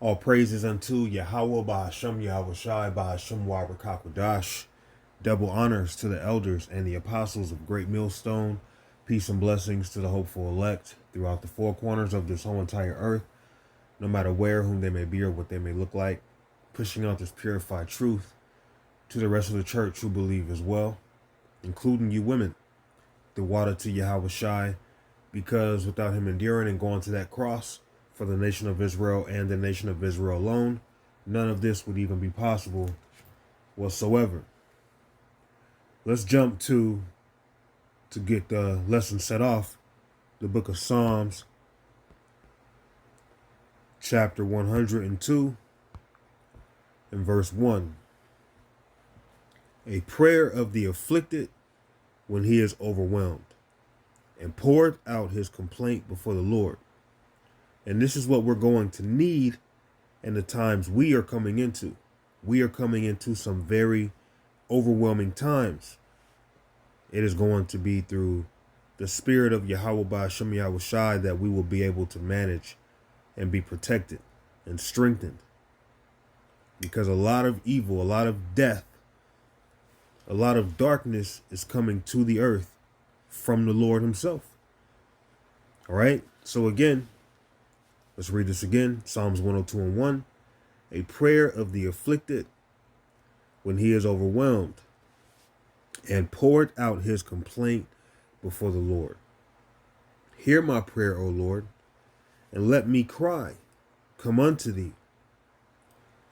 All praises unto Yahweh Bahasham Yahweh Shai Bahasham Wabrakakwadash. Double honors to the elders and the apostles of Great Millstone. Peace and blessings to the hopeful elect throughout the four corners of this whole entire earth, no matter where, whom they may be, or what they may look like. Pushing out this purified truth to the rest of the church who believe as well, including you women. The water to Yahweh Shai, because without him enduring and going to that cross for the nation of Israel and the nation of Israel alone, none of this would even be possible whatsoever. Let's jump to get the lesson set off, the book of Psalms, chapter 102, and verse 1. A prayer of the afflicted when he is overwhelmed, and poured out his complaint before the Lord. And this is what we're going to need in the times we are coming into. We are coming into some very overwhelming times. It is going to be through the spirit of Yahweh Ba'ashem Yahweh Shai that we will be able to manage and be protected and strengthened. Because a lot of evil, a lot of death, a lot of darkness is coming to the earth from the Lord himself. All right. So again, let's read this again. Psalms 102 and 1. A prayer of the afflicted when he is overwhelmed, and poured out his complaint before the Lord. Hear my prayer, O Lord, and let me cry. Come unto thee.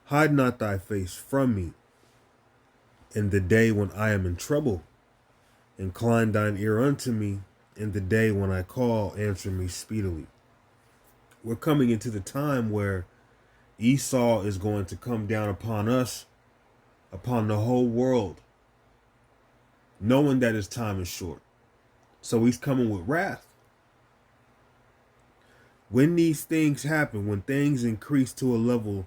Hide not thy face from me in the day when I am in trouble. Incline thine ear unto me in the day when I call, answer me speedily. We're coming into the time where Esau is going to come down upon us, upon the whole world, knowing that his time is short. So he's coming with wrath. When these things happen, when things increase to a level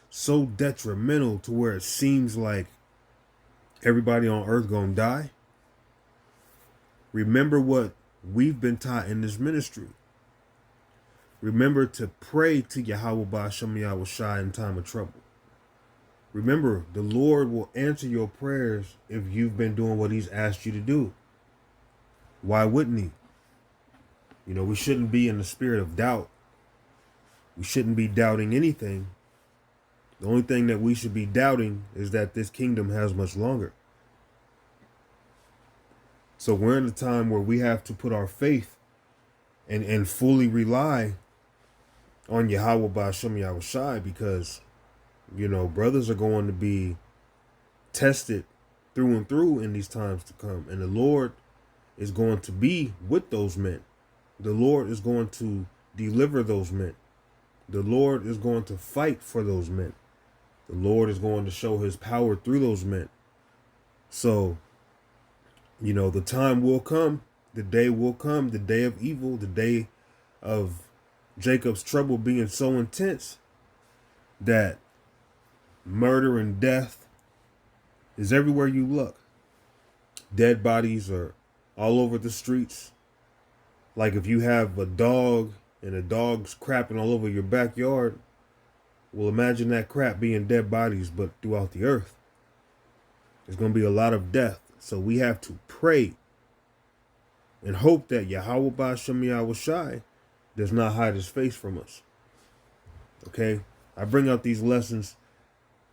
so detrimental to where it seems like everybody on earth gonna die, remember what we've been taught in this ministry. Remember to pray to Yahweh Ba'ashem Yahweh Shai in time of trouble. Remember, the Lord will answer your prayers if you've been doing what he's asked you to do. Why wouldn't he? You know, we shouldn't be in the spirit of doubt. We shouldn't be doubting anything. The only thing that we should be doubting is that this kingdom has much longer. So we're in a time where we have to put our faith and fully rely on Yahweh Ba'ashem Yahweh Shai, because, you know, brothers are going to be tested through and through in these times to come. And the Lord is going to be with those men. The Lord is going to deliver those men. The Lord is going to fight for those men. The Lord is going to show his power through those men. So, you know, the time will come, the day will come, the day of evil, the day of Jacob's trouble being so intense that murder and death is everywhere you look. Dead bodies are all over the streets. Like if you have a dog and the dog's crapping all over your backyard, well, imagine that crap being dead bodies, but throughout the earth. There's going to be a lot of death. So we have to pray and hope that Yahweh Ba'ashem Yahweh Shai does not hide his face from us. Okay? I bring out these lessons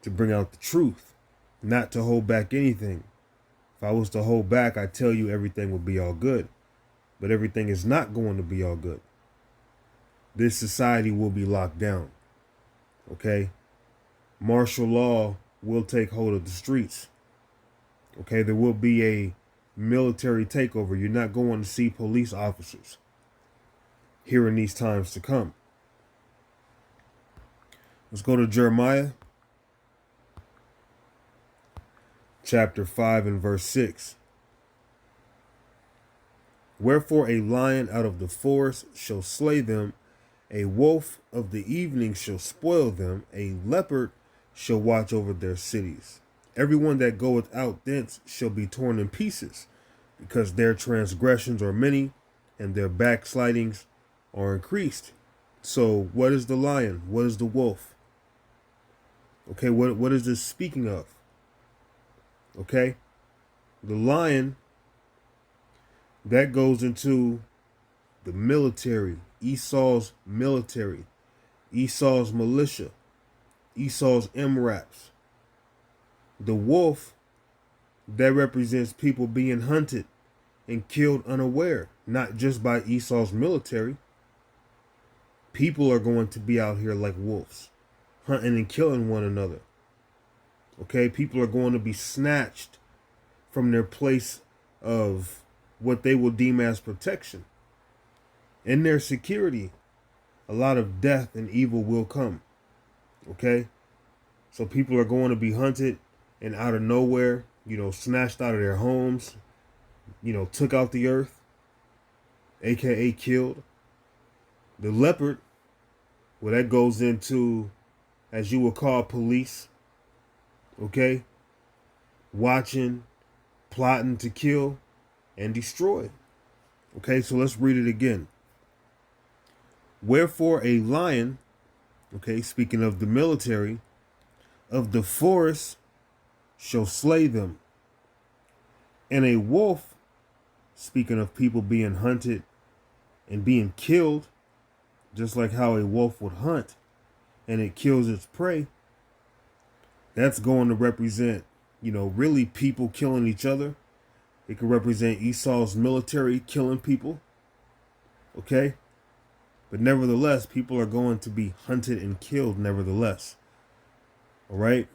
to bring out the truth, not to hold back anything. If I was to hold back, I tell you everything would be all good. But everything is not going to be all good. This society will be locked down. Okay? Martial law will take hold of the streets. Okay? There will be a military takeover. You're not going to see police officers here in these times to come. Let's go to Jeremiah chapter 5 and verse 6. Wherefore a lion out of the forest shall slay them, a wolf of the evening shall spoil them, a leopard shall watch over their cities. Everyone that goeth out thence shall be torn in pieces, because their transgressions are many, and their backslidings are increased. So what is the lion? What is the wolf? Okay, what is this speaking of? Okay, the lion, that goes into the military, Esau's military, Esau's militia, Esau's MRAPs. The wolf, that represents people being hunted and killed unaware, not just by Esau's military. People are going to be out here like wolves, hunting and killing one another. Okay, people are going to be snatched from their place of what they will deem as protection. In their security, a lot of death and evil will come. Okay, so people are going to be hunted and out of nowhere, snatched out of their homes, took out the earth, aka killed. The leopard, well, that goes into, as you would call, police. Okay, watching, plotting to kill and destroy. Okay, so let's read it again. Wherefore a lion, okay, speaking of the military, of the forest shall slay them. And a wolf, speaking of people being hunted and being killed, just like how a wolf would hunt and it kills its prey, that's going to represent, really people killing each other. It could represent Esau's military killing people. Okay? But nevertheless, people are going to be hunted and killed nevertheless. All right?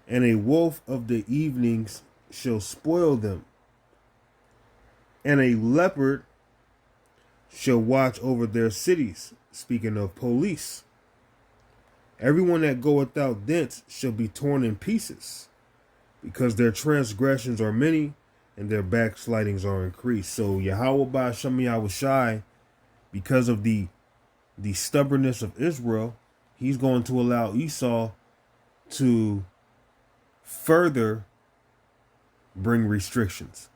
And a wolf of the evenings shall spoil them. And a leopard shall watch over their cities. Speaking of police. Everyone that goeth out thence shall be torn in pieces, because their transgressions are many and their backslidings are increased. So Yahweh Ba'ashem Yahushai, because of the stubbornness of Israel, he's going to allow Esau to further bring restrictions.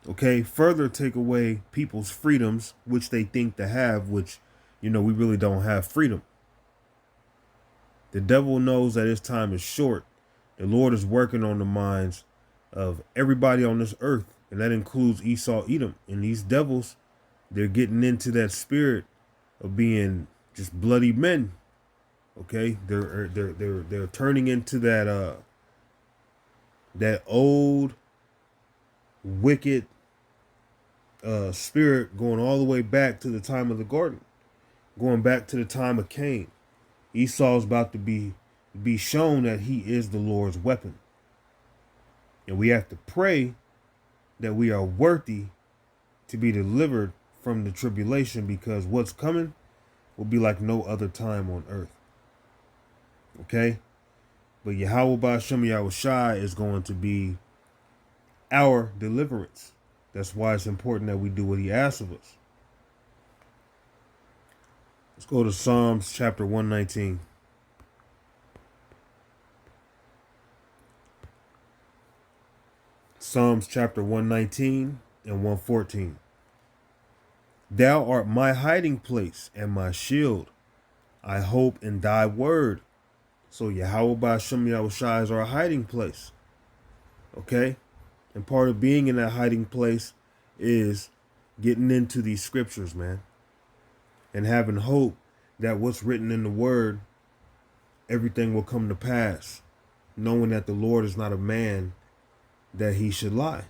Okay, further take away people's freedoms, which they think to have, which, we really don't have freedom. The devil knows that his time is short. The Lord is working on the minds of everybody on this earth, and that includes Esau, Edom. And these devils, they're getting into that spirit of being just bloody men. Okay, they're turning into that old wicked spirit, going all the way back to the time of the garden, going back to the time of Cain. Esau's about to be shown that he is the Lord's weapon. And we have to pray that we are worthy to be delivered from the tribulation, because what's coming will be like no other time on earth. Okay? But Yahweh Ba'ashem Yahushai is going to be our deliverance. That's why it's important that we do what he asks of us. Let's go to Psalms chapter 119. Psalms chapter 119 and 114. Thou art my hiding place and my shield. I hope in thy word. So Yahweh Ba'ashem Yahushai is our hiding place. Okay? And part of being in that hiding place is getting into these scriptures, man. And having hope that what's written in the word, everything will come to pass. Knowing that the Lord is not a man that he should lie.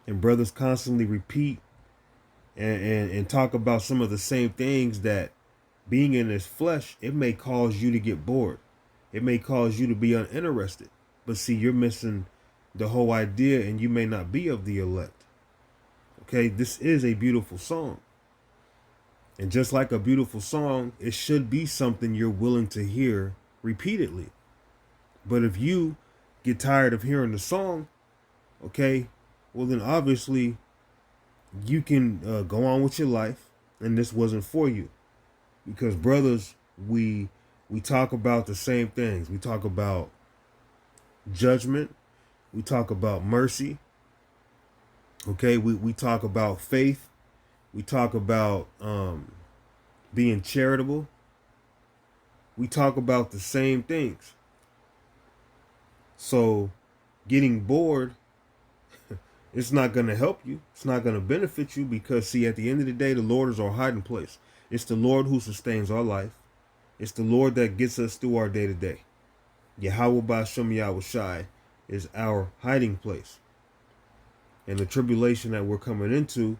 And brothers constantly repeat and talk about some of the same things, that being in this flesh, it may cause you to get bored. It may cause you to be uninterested. But see, you're missing the whole idea, and you may not be of the elect. Okay, this is a beautiful song. And just like a beautiful song, it should be something you're willing to hear repeatedly. But if you get tired of hearing the song, okay, well then obviously you can go on with your life, and this wasn't for you. Because brothers, we talk about the same things. We talk about judgment. We talk about mercy. Okay, we talk about faith. We talk about being charitable. We talk about the same things. So getting bored, it's not going to help you. It's not going to benefit you because, see, at the end of the day, the Lord is our hiding place. It's the Lord who sustains our life. It's the Lord that gets us through our day to day. Yahweh Ba'ashem Yahushai is our hiding place. And the tribulation that we're coming into,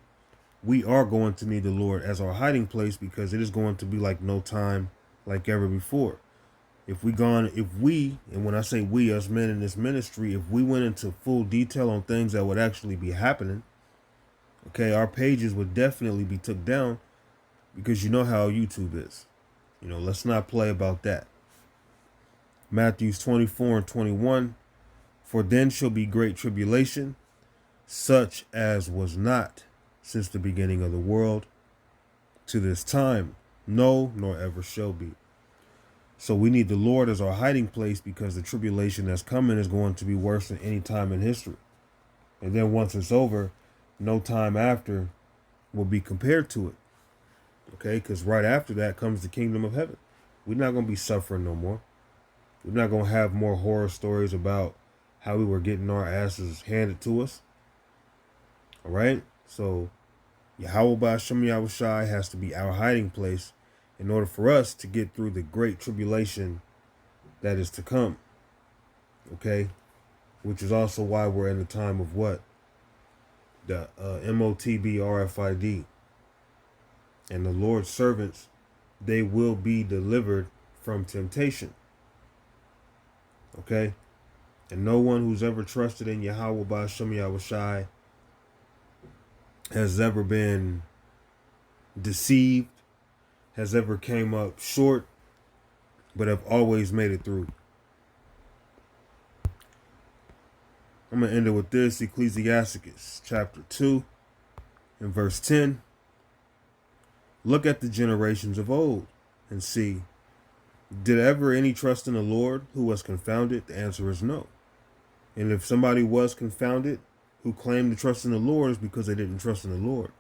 we are going to need the Lord as our hiding place because it is going to be like no time like ever before. And when I say we, us men in this ministry, if we went into full detail on things that would actually be happening, okay, our pages would definitely be took down because you know how YouTube is. Let's not play about that. Matthews 24 and 21, for then shall be great tribulation, such as was not since the beginning of the world to this time, no, nor ever shall be. So we need the Lord as our hiding place because the tribulation that's coming is going to be worse than any time in history. And then once it's over, no time after will be compared to it. Okay, because right after that comes the kingdom of heaven. We're not going to be suffering no more. We're not going to have more horror stories about how we were getting our asses handed to us. All right, so Yahweh Ba'ashem Yahushai has to be our hiding place in order for us to get through the great tribulation that is to come. Okay, which is also why we're in the time of what? The MOTB RFID. And the Lord's servants, they will be delivered from temptation. Okay? And no one who's ever trusted in Yahweh Ba'ashem Yahushai has ever been deceived, has ever came up short, but have always made it through. I'm going to end it with this. Ecclesiasticus chapter 2 and verse 10. Look at the generations of old and see, did ever any trust in the Lord who was confounded? The answer is no. And if somebody was confounded who claimed to trust in the Lord, is because they didn't trust in the Lord.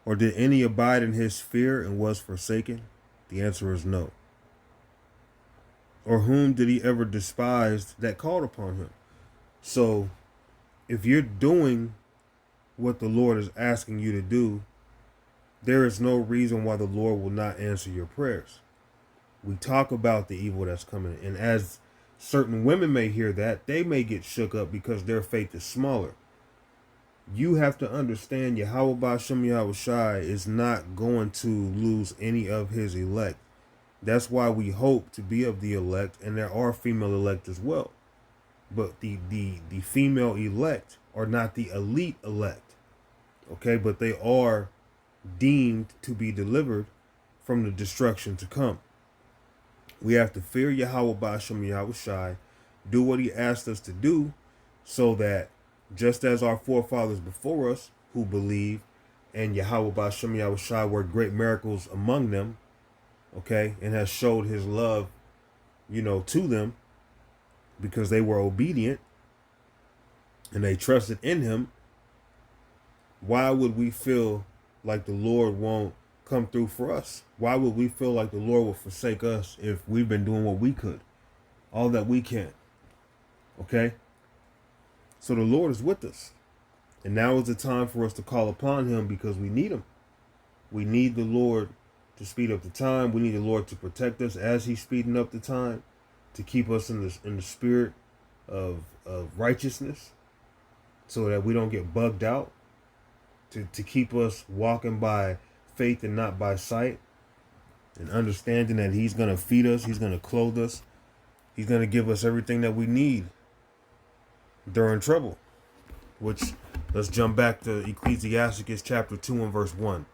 Or did any abide in his fear and was forsaken? The answer is no. Or whom did he ever despise that called upon him? So if you're doing what the Lord is asking you to do, there is no reason why the Lord will not answer your prayers. We talk about the evil that's coming. And as certain women may hear that, they may get shook up because their faith is smaller. You have to understand Yahweh Ba'ashem Yahushai is not going to lose any of his elect. That's why we hope to be of the elect, and there are female elect as well. But the female elect are not the elite elect. Okay, but they are deemed to be delivered from the destruction to come. We have to fear Yahweh Ba'ashem Yahushai, do what he asked us to do, so that just as our forefathers before us who believe and Yahweh Ba'ashem Yahushai worked great miracles among them, okay, and has showed his love, to them because they were obedient and they trusted in him. Why would we feel like the Lord won't come through for us? Why would we feel like the Lord will forsake us if we've been doing what we could, all that we can? Okay? So the Lord is with us. And now is the time for us to call upon him because we need him. We need the Lord to speed up the time. We need the Lord to protect us as he's speeding up the time, to keep us in the spirit of righteousness so that we don't get bugged out, to keep us walking by faith and not by sight, and understanding that he's going to feed us, he's going to clothe us, he's going to give us everything that we need during trouble. Which, let's jump back to Ecclesiasticus chapter 2 and verse 1.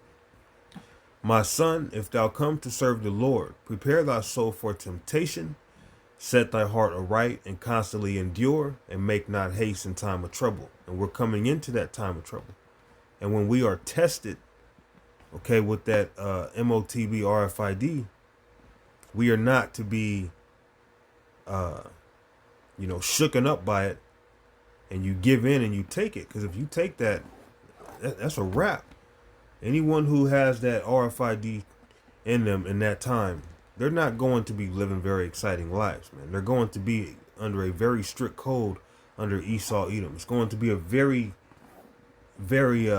My son, if thou come to serve the Lord, prepare thy soul for temptation, set thy heart aright, and constantly endure, and make not haste in time of trouble. And we're coming into that time of trouble. And when we are tested, okay, with that MOTB RFID, we are not to be, shooken up by it, and you give in and you take it. Because if you take that, that's a wrap. Anyone who has that RFID in them in that time, they're not going to be living very exciting lives, man. They're going to be under a very strict code under Esau Edom. It's going to be a very, very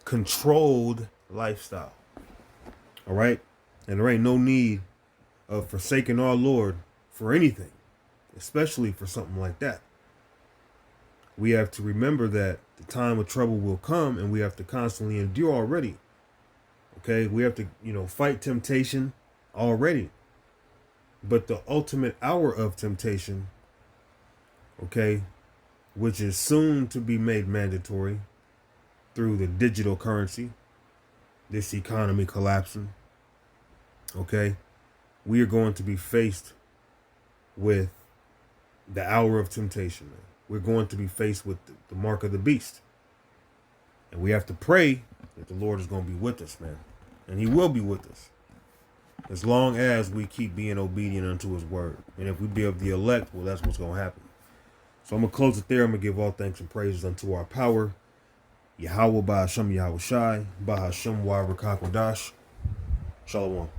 controlled lifestyle. All right? And there ain't no need of forsaking our Lord for anything, especially for something like that. We have to remember that the time of trouble will come, and we have to constantly endure already. Okay? We have to, fight temptation already. But the ultimate hour of temptation, okay, which is soon to be made mandatory through the digital currency, this economy collapsing, okay, we are going to be faced with the hour of temptation, man. We're going to be faced with the mark of the beast. And we have to pray that the Lord is going to be with us, man. And he will be with us, as long as we keep being obedient unto his word. And if we be of the elect, well, that's what's going to happen. So I'm going to close it there. I'm going to give all thanks and praises unto our power, Yahweh Ba'ashem Yahweh Shai, Ba'ashem Wa Rakakwadash. Shalom.